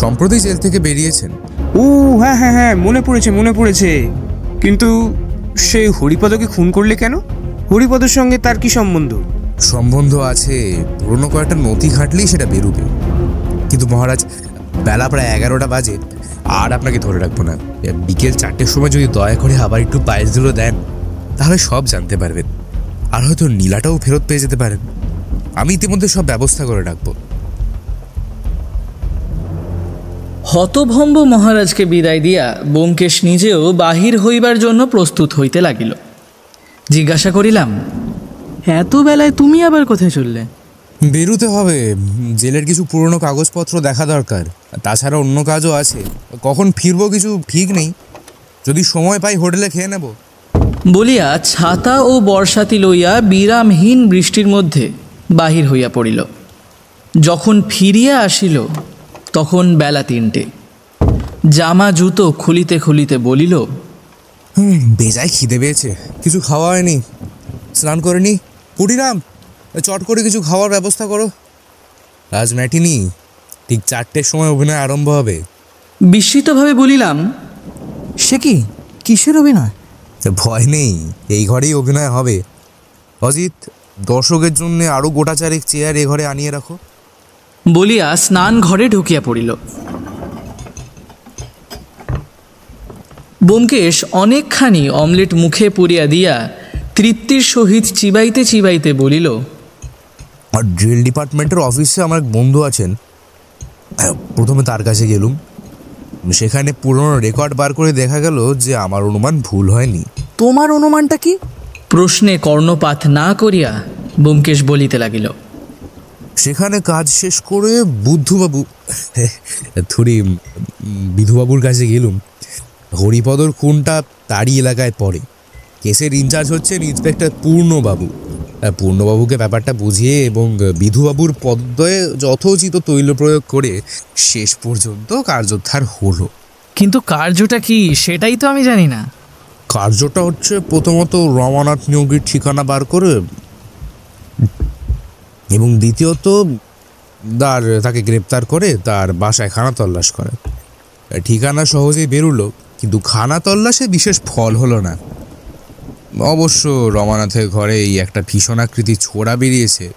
Speaker 1: সম্প্রতি জেল থেকে বেরিয়েছেন।
Speaker 6: ও হ্যাঁ হ্যাঁ হ্যাঁ, মনে পড়েছে। কিন্তু সে হরিপদকে খুন করলে কেন? হরিপদের সঙ্গে তার কি সম্বন্ধ?
Speaker 1: সম্বন্ধ আছে, পুরনো কয়েকটা নথি ঘাটলেই সেটা বেরোবে। কিন্তু মহারাজ, বেলা প্রায় 11টা বাজে, আর আপনাকে ধরে রাখবো না। বিকেল 4টের সময় যদি দয়া করে আবার একটু পায়েসগুলো দেন, তাহলে সব জানতে পারবেন। আর হয়তো নীলাটাও ফেরত পেয়ে যেতে পারেন। আমি ইতিমধ্যে সব ব্যবস্থা করে রাখবো।
Speaker 7: হতভম্ব মহারাজকে বিদায় দিয়া ব্যোমকেশ নিজেও বাহির হইবার জন্য প্রস্তুত হইতে লাগিল। জিজ্ঞাসা করিলাম, এত বেলায় তুমি আবার কোথায় চললে?
Speaker 1: বেরোতে হবে, জেলের কিছু পুরনো কাগজপত্র দেখা দরকার। তাছাড়া অন্য কাজও আছে। কখন ফিরবো কিছু ঠিক নেই, যদি সময় পাই হোটেলে খেয়ে নেব।
Speaker 7: বলিয়া ছাতা ও বর্ষাতি লইয়া বিরামহীন বৃষ্টির মধ্যে বাহির হইয়া পড়িল। যখন ফিরিয়া আসিল তখন বেলা 3টে। জামা জুতো খুলিতে খুলিতে বলিল,
Speaker 1: বেজায় খিদে পেয়েছে, কিছু খাওয়া হয়নি, স্নান করে নি। পুটিরাম, চট করে কিছু খাওয়ার ব্যবস্থা করো। আজ ম্যাটিনি, ঠিক 4টের সময় অভিনয় আরম্ভ হবে।
Speaker 7: বিস্মিতভাবে বলিলাম,
Speaker 5: সে কি, কিসের অভিনয়?
Speaker 1: ভয় নেই, এই ঘরেই অভিনয় হবে। অজিত, দর্শকের জন্য আরও গোটা 4 চেয়ার এ ঘরে আনিয়ে রাখো।
Speaker 7: বলিয়া স্নান ঘরে ঢুকিয়া পড়িল। ব্যোমকেশ অনেকখানি অমলেট মুখে পুরিয়া দিয়া তৃপ্তির সহিত চিবাইতে চিবাইতে বলিল,
Speaker 1: আর জেল ডিপার্টমেন্টের অফিসে আমার এক বন্ধু আছেন, প্রথমে তার কাছে গেলুম। সেখানে পুরনো রেকর্ড বার করে দেখা গেল যে আমার অনুমান ভুল হয়নি।
Speaker 5: তোমার অনুমানটা কি?
Speaker 7: প্রশ্নে কর্ণপাত না করিয়া ব্যোমকেশ বলিতে লাগিল,
Speaker 1: সেখানে কাজ শেষ করে বিধুবাবুর কাছে গেলুম। হরিপদর খুনটা তারই এলাকায় পড়ে। কেসের ইনচার্জ হচ্ছেন ইন্সপেক্টর পূর্ণবাবু। পূর্ণবাবুকে ব্যাপারটা বুঝিয়ে এবং বিধুবাবুর পদদ্বয়ে যথোচিত তৈল প্রয়োগ করে শেষ পর্যন্ত কার্যোদ্ধার হলো।
Speaker 4: কিন্তু কার্যটা কি সেটাই তো আমি জানি না।
Speaker 1: কার্যটা হচ্ছে প্রথমত রমানাথ নিয়োগীর ঠিকানা বার করে, এবং দ্বিতীয়ত তাকে গ্রেপ্তার করে তার বাসায় খানা তল্লাশ করে। ঠিকানা সহজেই বেরোলো, কিন্তু খানা তল্লাশে বিশেষ ফল হলো না। অবশ্য রমানাথের ঘরে এই একটা ভীষণাকৃতি ছোড়া বেরিয়েছে,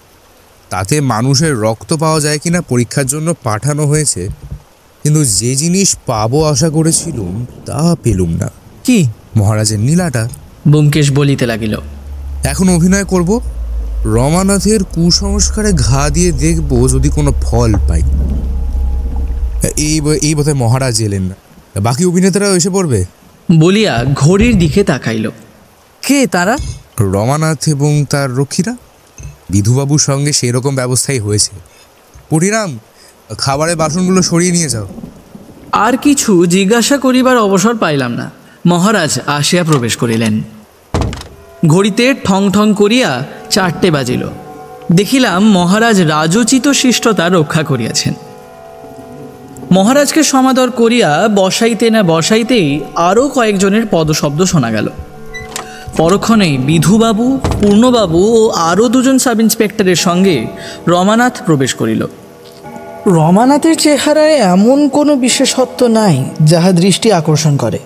Speaker 1: তাতে মানুষের রক্ত পাওয়া যায় কিনা পরীক্ষার জন্য পাঠানো হয়েছে। কিন্তু যে জিনিস পাবো আশা করেছিলুম তা পেলুম না।
Speaker 5: কি?
Speaker 1: মহারাজের নীলাটা।
Speaker 7: ব্যোমকেশ বলিতে লাগিল,
Speaker 1: এখন অভিনয় করব, রমানাথের কুসংস্কারে ঘা দিয়ে দেখব যদি কোনো ফল পাই। এই বোধহয় মহারাজ এলেন না, বাকি অভিনেতারাও এসে পড়বে।
Speaker 7: বলিয়া ঘড়ির দিকে তাকাইল।
Speaker 5: কে তারা?
Speaker 1: রমানাথ এবং তার রক্ষীরা। বিধুবাবুর সঙ্গে সেই রকম ব্যবস্থাই হয়েছে। পরিরাম, খাবারের বাসনগুলো সরিয়ে নিয়ে যাও।
Speaker 7: আর কিছু জিজ্ঞাসা করিবার অবসর পাইলাম না। মহারাজ আসিয়া প্রবেশ করিলেন। ঘড়িতে ঠং ঠং করিয়া 4টে বাজিল। দেখিলাম মহারাজ রাজোচিত শিষ্টতা রক্ষা করিয়াছেন। মহারাজকে সমাদর করিয়া বসাইতে না বসাইতেই আরও কয়েকজনের পদশব্দ শোনা গেল। পরক্ষণেই বিধুবাবু, পূর্ণবাবু ও আরও 2জন সাব ইন্সপেক্টরের সঙ্গে রমানাথ প্রবেশ করিল।
Speaker 5: রমানাথের চেহারায় এমন কোনো বিশেষত্ব নাই যাহা দৃষ্টি আকর্ষণ করে।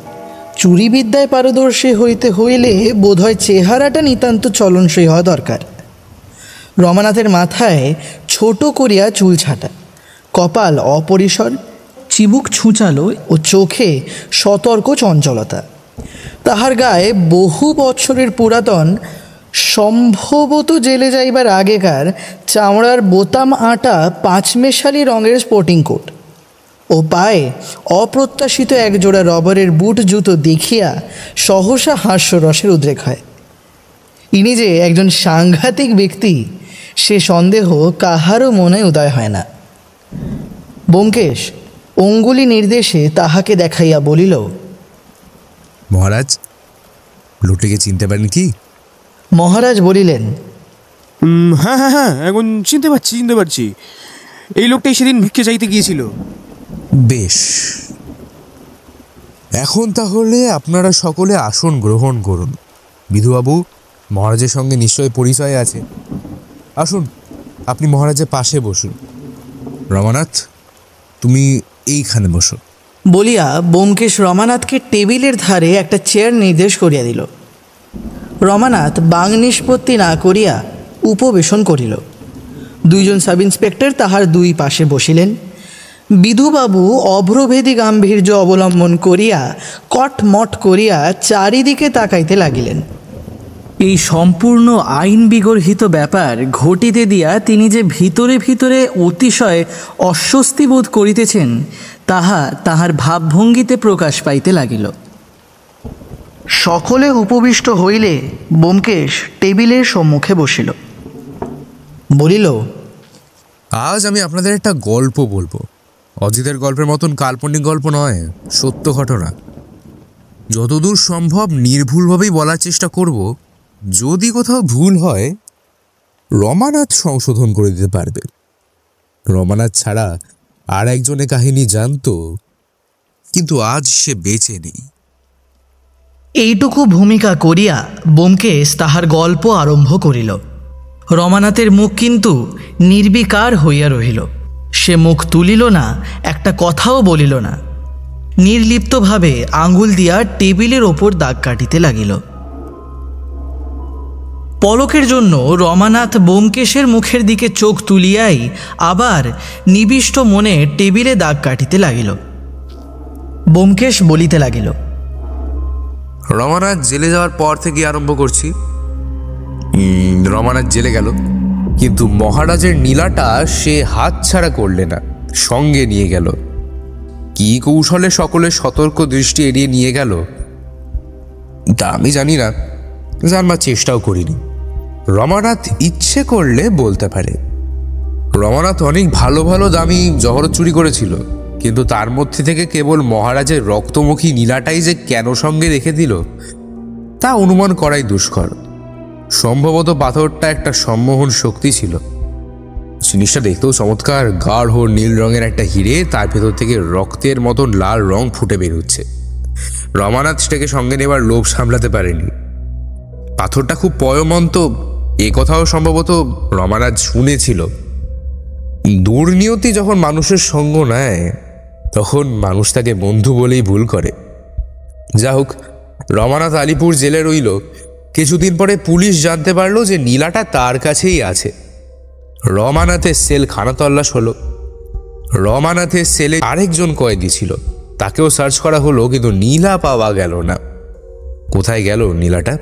Speaker 5: চুরিবিদ্যায় পারদর্শী হইতে হইলে বোধহয় চেহারাটা নিতান্ত চলনসই হওয়া দরকার। রমানাথের মাথায় ছোট করিয়া চুল ছাটা, কপাল অপরিসর, চিবুক ছুঁচালো ও চোখে সতর্ক চঞ্চলতা। তাহার গায়ে বহু বৎসরের পুরাতন সম্ভবত জেলে যাইবার আগেকার চামড়ার বোতাম আটা 5 মেশালি রঙের স্পোর্টিং কোট ও পায়ে অপ্রত্যাশিত একজোড়া রবারের বুট জুতো দেখিয়া সহসা হাস্যরসের উদ্রেক হয়। ইনি যে একজন সাংঘাতিক ব্যক্তি সে সন্দেহ কাহারও মনে উদয় হয় না। ব্যোমকেশ অঙ্গুলি নির্দেশে তাহাকে দেখাইয়া বলিল,
Speaker 1: মহারাজ, লোকটিকে চিনতে পারেন কি?
Speaker 5: মহারাজ বলিলেন,
Speaker 6: হ্যাঁ হ্যাঁ হ্যাঁ, এখন চিনতে পারছি। এই লোকটাই সেদিন ভিক্ষে চাইতে গিয়েছিল।
Speaker 1: বেশ, এখন তাহলে আপনারা সকলে আসন গ্রহণ করুন। বিধুবাবু, মহারাজের সঙ্গে নিশ্চয় পরিচয় আছে। আসুন, আপনি মহারাজের পাশে বসুন। রমানাথ, তুমি এইখানে বসো।
Speaker 5: বলিয়া ব্যোমকেশ রমানাথকে টেবিলের ধারে একটা চেয়ার নির্দেশ করিয়া দিল। রমানাথ বাং নিষ্পত্তি না করিয়া উপবেশন করিল। 2 জন সাব ইন্সপেক্টর তাহার 2 পাশে বসিলেন। বিধুবাবু অভ্রভেদী গাম্ভীর্য অবলম্বন করিয়া কটমট করিয়া চারিদিকে তাকাইতে লাগিলেন।
Speaker 7: এই সম্পূর্ণ আইন বিগর্হিত ব্যাপার ঘটিতে দিয়া তিনি যে ভিতরে ভিতরে অতিশয় অস্বস্তি বোধ করিতেছেন তাহা তাহার ভাবভঙ্গিতে প্রকাশ পাইতে লাগিল।
Speaker 5: সকলে উপবিষ্ট হইলে ব্যোমকেশ টেবিলের সম্মুখে বসিল। বলিল,
Speaker 1: আজ আমি আপনাদের একটা গল্প বলবো। অজিতের গল্পের মতন কাল্পনিক গল্প নয়, সত্য ঘটনা। যতদূর সম্ভব নির্ভুলভাবেই বলার চেষ্টা করব। যদি কোথাও ভুল হয়, রমানাথ সংশোধন করে দিতে পারবে। রমানাথ ছাড়া আর একজনের কাহিনী জানতো, কিন্তু আজ সে বেঁচে নেই।
Speaker 5: এইটুকু ভূমিকা করিয়া ব্যোমকেশ তাহার গল্প আরম্ভ করিল। রমানাথের মুখ কিন্তু নির্বিকার হইয়া রহিল। সে মুখ তুলিল না, একটা কথাও বলিল না। নির্লিপ্তভাবে আঙুল দিয়া টেবিলের ওপর দাগ কাটিতে লাগিল। পলকের জন্য রমানাথ ব্যোমকেশের মুখের দিকে চোখ তুলিয়াই আবার নিবিষ্ট মনে টেবিলে দাগ কাটিতে লাগিল। ব্যোমকেশ বলিতে লাগিল,
Speaker 1: রমানাথ জেলে যাওয়ার পর থেকে আরম্ভ করছি। রমানাথ জেলে গেল, কিন্তু মহারাজের নীলাটা সে হাতছাড়া করলে না, সঙ্গে নিয়ে গেল। কি কৌশলে সকলের সতর্ক দৃষ্টি এড়িয়ে নিয়ে গেল তা আমি জানি না, জানবার চেষ্টাও করিনি। রমানাথ ইচ্ছে করলে বলতে পারে। রমানাথ অনেক ভালো ভালো দামি জহরত চুরি করেছিল, কিন্তু তার মধ্যে থেকে কেবল মহারাজের রক্তমুখী নীলাটাই যে কেন সঙ্গে রেখে দিল তা অনুমান করাই দুষ্কর। সম্ভবত পাথরটা একটা সম্মোহন শক্তি ছিল। জিনিসটা দেখতেও চমৎকার, গাঢ় নীল রঙের একটা হিরে, তার ভেতর থেকে রক্তের মতন লাল রং ফুটে বেরোচ্ছে। রমানাথ সেটাকে সঙ্গে নেবার লোভ সামলাতে পারেনি। পাথরটা খুব পয়মন্ত, এ কথাও সম্ভবত রমানাথ শুনেছিল। দুর্নিয়তি যখন মানুষের সঙ্গ নেয় তখন মানুষ তাকে বন্ধু বলেই ভুল করে। যা হোক, রমানাথ আলিপুর জেলে রইল। কিছুদিন পরে পুলিশ জানতে পারলো যে নীলাটা তার কাছেই আছে। রমানাথের সেল খানাতল্লাশ হলো। রমানাথের সেলে আরেকজন কয়েদি ছিল, তাকেও সার্চ করা হলো, কিন্তু নীলা পাওয়া গেল না। কোথায় গেল নীলাটা?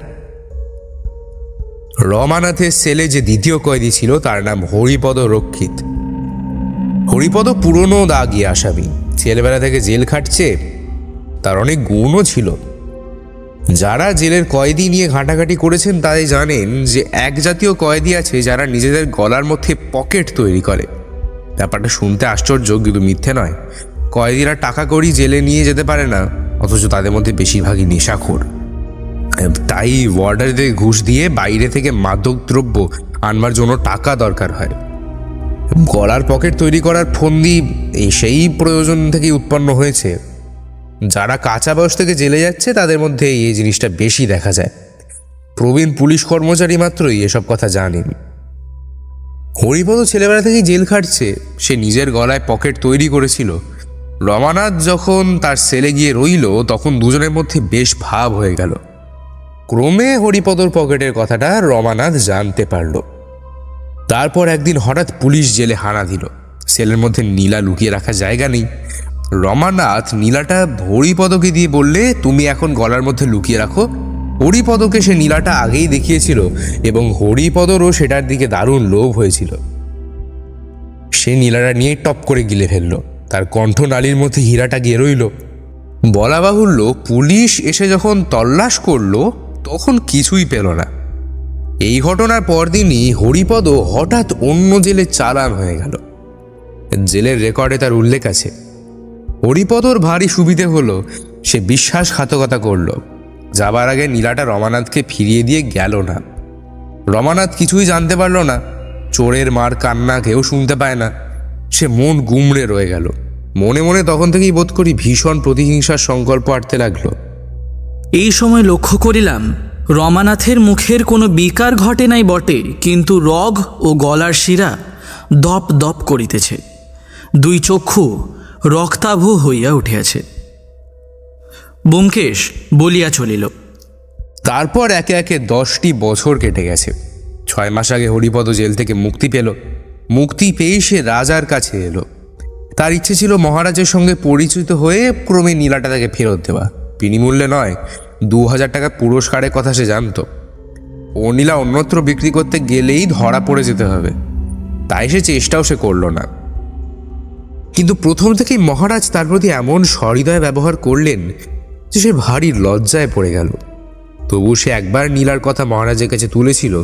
Speaker 1: রমানাথের সেলে যে দ্বিতীয় কয়েদি ছিল তার নাম হরিপদ রক্ষিত। হরিপদ পুরনো দাগি আসামি, ছেলেবেলা থেকে জেল খাটছে। তার অনেক গুণও ছিল। যারা জেলের কয়েদি নিয়ে ঘাঁটাঘাঁটি করেছেন তাই জানেন যে এক জাতীয় কয়েদি আছে যারা নিজেদের গলার মধ্যে পকেট তৈরি করে। ব্যাপারটা শুনতে আশ্চর্য, কিন্তু মিথ্যে নয়। কয়েদিরা টাকা করি জেলে নিয়ে যেতে পারে না, অথচ তাদের মধ্যে বেশিরভাগই নেশাখোর। তাই ওয়ার্ডারদের ঘুষ দিয়ে বাইরে থেকে মাদক দ্রব্য আনবার জন্য টাকা দরকার হয়। গলার পকেট তৈরি করার ফন্দি সেই প্রয়োজন থেকেই উৎপন্ন হয়েছে। যারা কাঁচা বয়স থেকে জেলে যাচ্ছে তাদের মধ্যে এই জিনিসটা বেশি দেখা যায়। প্রবীণ পুলিশ কর্মচারী মাত্রই এসব কথা জানেন। হরিপদ ছেলেবেলা থেকেই জেল খাটছে, সে নিজের গলায় পকেট তৈরি করেছিল। রমানাথ যখন তার সেলে গিয়ে রইল তখন দুজনের মধ্যে বেশ ভাব হয়ে গেল। ক্রমে হরিপদর পকেটের কথাটা রমানাথ জানতে পারল। তারপর একদিন হঠাৎ পুলিশ জেলে হানা দিল। সেলের মধ্যে নীলা লুকিয়ে রাখার জায়গা নেই। রমানাথ নীলাটা হরিপদকে দিয়ে বললে, তুমি এখন গলার মধ্যে লুকিয়ে রাখো, হরিপদকে সে নীলাটা আগেই দেখিয়েছিল এবং হরিপদরও সেটার দিকে দারুণ লোভ হয়েছিল। সে নীলাটা নিয়ে টপ করে গিলে ফেলল। তার কণ্ঠনালীর মধ্যে হীরাটা গিয়ে রইল। বলা বাহুল্য, পুলিশ এসে যখন তল্লাশ করলো তখন কিছুই পেল না। এই ঘটনার পরদিনই হরিপদ হঠাৎ অন্য জেলে চালান হয়ে গেল। জেলের রেকর্ডে তার উল্লেখ আছে। হরিপদর ভারী সুবিধে হলো, সে বিশ্বাসঘাতকতা করল। যাবার আগে নীলাটা রমানাথকে ফিরিয়ে দিয়ে গেল না। রমানাথ কিছুই জানতে পারল না। চোরের মার কান্না কেউ শুনতে পায় না। সে মন গুমড়ে রয়ে গেল। মনে মনে তখন থেকেই বোধ করি ভীষণ প্রতিহিংসার সংকল্প আটতে লাগলো।
Speaker 7: এই সময় লক্ষ্য করিলাম রমানাথের মুখের কোনো বিকার ঘটে নাই বটে, কিন্তু রগ ও গলার শিরা দপ দপ করিতেছে। দুই চক্ষু রক্তাভ হইয়া উঠিয়াছে। ব্যোমকেশ বলিয়া চলিল।
Speaker 1: তারপর একে একে 10টি বছর কেটে গেছে। 6 মাস আগে হরিপদ জেল থেকে মুক্তি পেল। মুক্তি পেয়েই সে রাজার কাছে এলো। তার ইচ্ছে ছিল মহারাজের সঙ্গে পরিচিত হয়ে ক্রমে নীলাটা তাকে ফেরত দেওয়া। বিনিমূল্যে নয়, 2000 টাকা পুরস্কারের কথা সে জানত। ও নীলা অন্যত্র বিক্রি করতে গেলেই ধরা পড়ে যেতে হবে, তাই সে চেষ্টাও সে করল না। কিন্তু প্রথম থেকেই মহারাজ তার প্রতি এমন সহৃদয় ব্যবহার করলেন যে সে ভারী লজ্জায় পড়ে গেল। তবু সে একবার নীলার কথা মহারাজের কাছে তুলেছিল,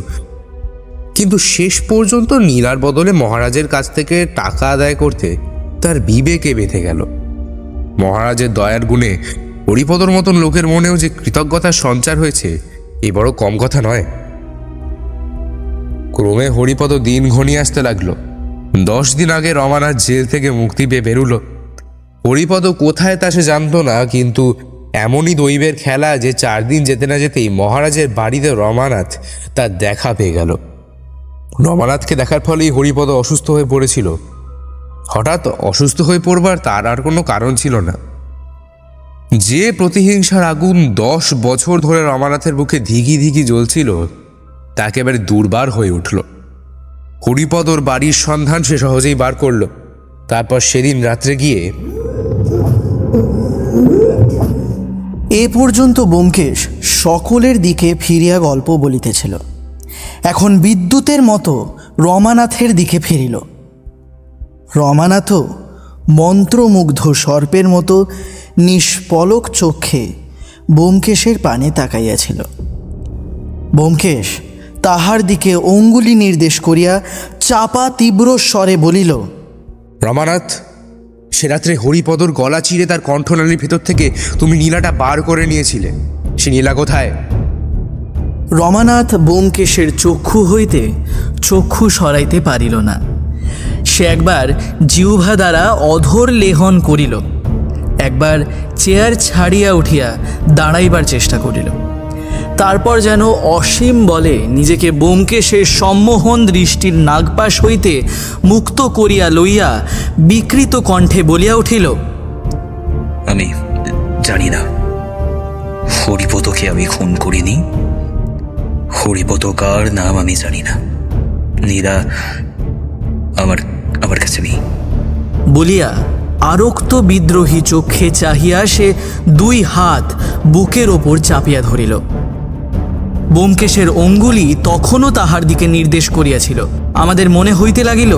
Speaker 1: কিন্তু শেষ পর্যন্ত নীলার বদলে মহারাজের কাছ থেকে টাকা আদায় করতে তার বিবেকে বেঁধে গেল। মহারাজের দয়ার গুণে হরিপদর মতন লোকের মনেও যে কৃতজ্ঞতার সঞ্চার হয়েছে, এ বড় কম কথা নয়। ক্রমে হরিপদ দিন ঘনিয়ে আসতে লাগলো। 10 দিন আগে রমানাথ জেল থেকে মুক্তি পেয়ে বেরুল। হরিপদ কোথায় তা সে জানতো না, কিন্তু এমনই দৈবের খেলা যে 4 দিন যেতে না যেতেই মহারাজের বাড়িতে রমানাথ তার দেখা পেয়ে গেল। রমানাথকে দেখার ফলেই হরিপদ অসুস্থ হয়ে পড়েছিল। হঠাৎ অসুস্থ হয়ে পড়বার তার আর কোনো কারণ ছিল না। যে প্রতিহিংসার আগুন 10 বছর ধরে রমানাথের বুকে ধিঘি ধিঘি জ্বলছিল, তা একেবারে দুর্বার হয়ে উঠল। হরিপদর বাড়ির সন্ধান সে সহজেই বার করল। তারপর সেদিন রাত্রে গিয়ে
Speaker 5: এ পর্যন্ত ব্যোমকেশ সকলের দিকে ফিরিয়া গল্প বলিতেছিল। এখন বিদ্যুতের মতো রমানাথের দিকে ফিরিল। রমানাথও মন্ত্রমুগ্ধ সর্পের মতো নিষ্পলক চক্ষে ব্যোমকেশের পানে তাকাইয়াছিল। ব্যোমকেশ তাহার দিকে অঙ্গুলি নির্দেশ করিয়া চাপা তীব্র স্বরে বলিল,
Speaker 1: রমানাথ, সে রাত্রে হরিপদর গলা চিরে তার কণ্ঠনালীর ভেতর থেকে তুমি নীলাটা বার করে নিয়েছিলে। সে নীলা কোথায়?
Speaker 7: রমানাথ ব্যোমকেশের চক্ষু হইতে চক্ষু সরাইতে পারিল না। সে একবার জিহ্বা দ্বারা অধর লেহন করিল, একবার চেয়ার ছাড়িয়া উঠিয়া দাঁড়াইবার চেষ্টা করিল। তারপর যেন অসীম বলে নিজেকে ব্যোমকেশের সম্মোহন দৃষ্টির নাগপাশ হইতে মুক্ত করিয়া লইয়া বিকৃত কণ্ঠে বলিয়া উঠিল,
Speaker 2: আমি জানি না হরিপদকে আমি খুন করিনি। হরিপদ কার নাম আমি জানি না। নীলা আমার কাছে নেই
Speaker 7: বলিয়া আরক্ত বিদ্রোহী চক্ষে চাহিয়া সে 2 হাত বুকের ওপর চাপিয়া ধরিল। ব্যোমকেশের অঙ্গুলি তখনও তাহার দিকে নির্দেশ করিয়াছিল। আমাদের মনে হইতে লাগিল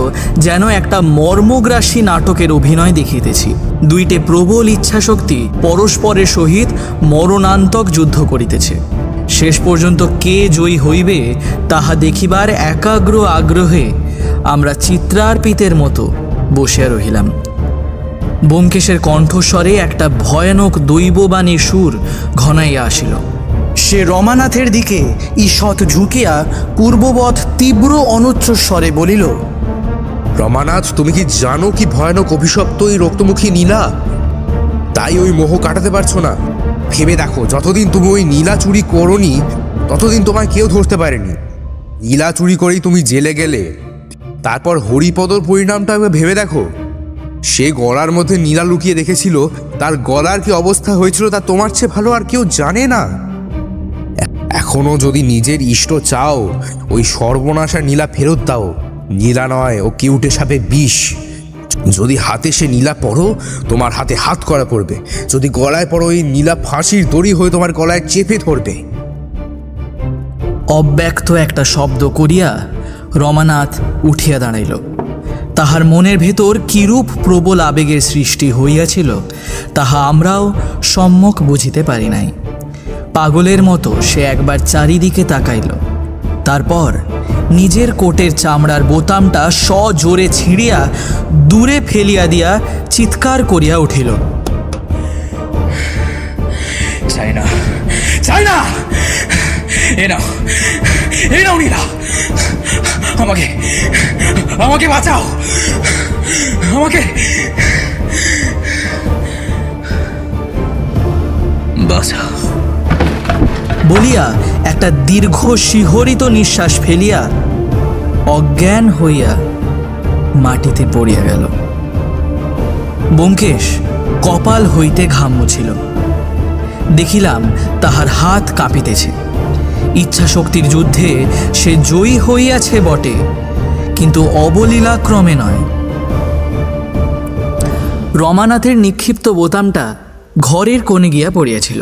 Speaker 7: যেন একটা মর্মগ্রাসী নাটকের অভিনয় দেখিতেছি। 2টে প্রবল ইচ্ছাশক্তি পরস্পরের সহিত মরণান্তক যুদ্ধ করিতেছে। শেষ পর্যন্ত কে জয়ী হইবে তাহা দেখিবার একাগ্র আগ্রহে আমরা চিত্রার্পিতের মতো বসিয়া রহিলাম। ব্যোমকেশের কণ্ঠস্বরে একটা ভয়ানক দৈববাণীর সুর ঘনাইয়া আসিল।
Speaker 5: সে রমানাথের দিকে ঈষৎ ঝুঁকিয়া পূর্ববৎ তীব্র অনুচ্চস্বরে বলিল,
Speaker 1: রমানাথ, তুমি কি জানো কি ভয়ানক অভিশপ্ত এই রক্তমুখী নীলা? তাই ওই মোহ কাটাতে পারছো না। ভেবে দেখো, যতদিন তুমি ওই নীলা চুরি করোনি ততদিন তোমায় কেউ ধরতে পারেনি। নীলা চুরি করেই তুমি জেলে গেলে। তারপর হরিপদর পরিণামটা ভেবে দেখো। সে গলার মধ্যে নীলা লুকিয়ে দেখেছিল, তার গলার কি অবস্থা হয়েছিল তা তোমার চেয়ে ভালো আর কেউ জানে না। এখনো যদি নিজের ইষ্ট চাও, ওই সর্বনাশা নীলা ফেরত দাও। নীলা নয়, ও কিউটে সাপে বিষ। যদি হাতে সে নীলা পড়ো, তোমার হাতে হাত করা পড়বে। যদি গলায় পড়ো, ওই নীলা ফাঁসির দড়ি হয়ে তোমার গলায় চেপে ধরবে।
Speaker 7: অব্যক্ত একটা শব্দ করিয়া রমানাথ উঠিয়া দাঁড়াইল। তাহার মনের ভেতর কিরূপ প্রবল আবেগের সৃষ্টি হইয়াছিল তাহা আমরাও সম্যক বুঝিতে পারি নাই। পাগলের মতো সে একবার চারিদিকে তাকাইল, তারপর নিজের কোটের চামড়ার বোতামটা সজোরে ছিঁড়িয়া দূরে ফেলিয়া দিয়া চিৎকার করিয়া উঠিল,
Speaker 9: চাই না, চাই না, এ নাও নীলা, আমাকে আমাকে বাঁচাও, আমাকে বাঁচাও
Speaker 7: বলিয়া একটা দীর্ঘ শিহরিত নিঃশ্বাস ফেলিয়া অজ্ঞান হইয়া মাটিতে পড়িয়া গেল। ব্যোমকেশ কপাল হইতে ঘাম মুছিল। দেখিলাম তাহার হাত কাঁপিতেছে। ইচ্ছাশক্তির যুদ্ধে সে জয়ী হইয়াছে বটে, কিন্তু অবলীলাক্রমে নয়। রমানাথের নিক্ষিপ্ত বোতামটা ঘরের কোণে গিয়া পড়িয়াছিল।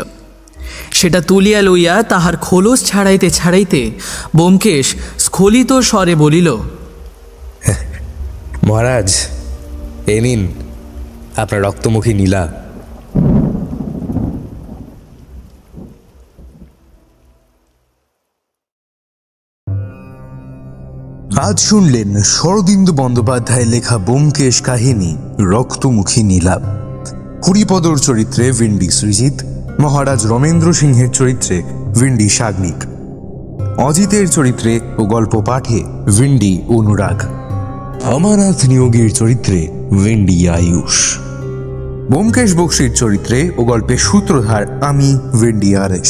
Speaker 7: সেটা তুলিয়া লইয়া তাহার খোলস ছাড়াইতে ছাড়াইতে ব্যোমকেশ স্খলিত স্বরে বলিল,
Speaker 1: মহারাজ, এ নিন আপনার রক্তমুখী নীলা।
Speaker 3: আজ শুনলেন শরদিন্দু বন্দ্যোপাধ্যায়ের লেখা ব্যোমকেশ কাহিনী রক্তমুখী নীলা। হরিপদর চরিত্রে ভিন্ডি সৃজিত, মহারাজ রমেন্দ্র সিংহের চরিত্রে ভিন্ডি সাগ্নিক, অজিতের চরিত্রে ও গল্প পাঠে ভিন্ডি অনুরাগ, অমরনাথ নিয়োগীর চরিত্রে ভিন্ডি আয়ুষ, ব্যোমকেশ বক্সির চরিত্রে ও গল্পে সূত্রধার আমি ভিন্ডি আরেশ,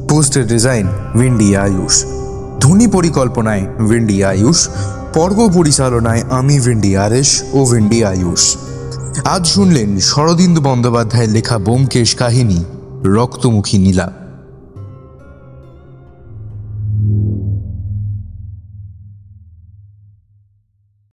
Speaker 3: পোস্টার ডিজাইন ভিন্ডি আয়ুষ, ধ্বনি পরিকল্পনায় ভিন্ডি আয়ুষ, পর্ব পরিচালনায় আমি ভিন্ডি আরেশ ও ভিন্ডি আয়ুষ। আজ শুনলেন শরদিন্দু বন্দ্যোপাধ্যায়ের লেখা ব্যোমকেশ কাহিনী রক্তমুখী নীলা।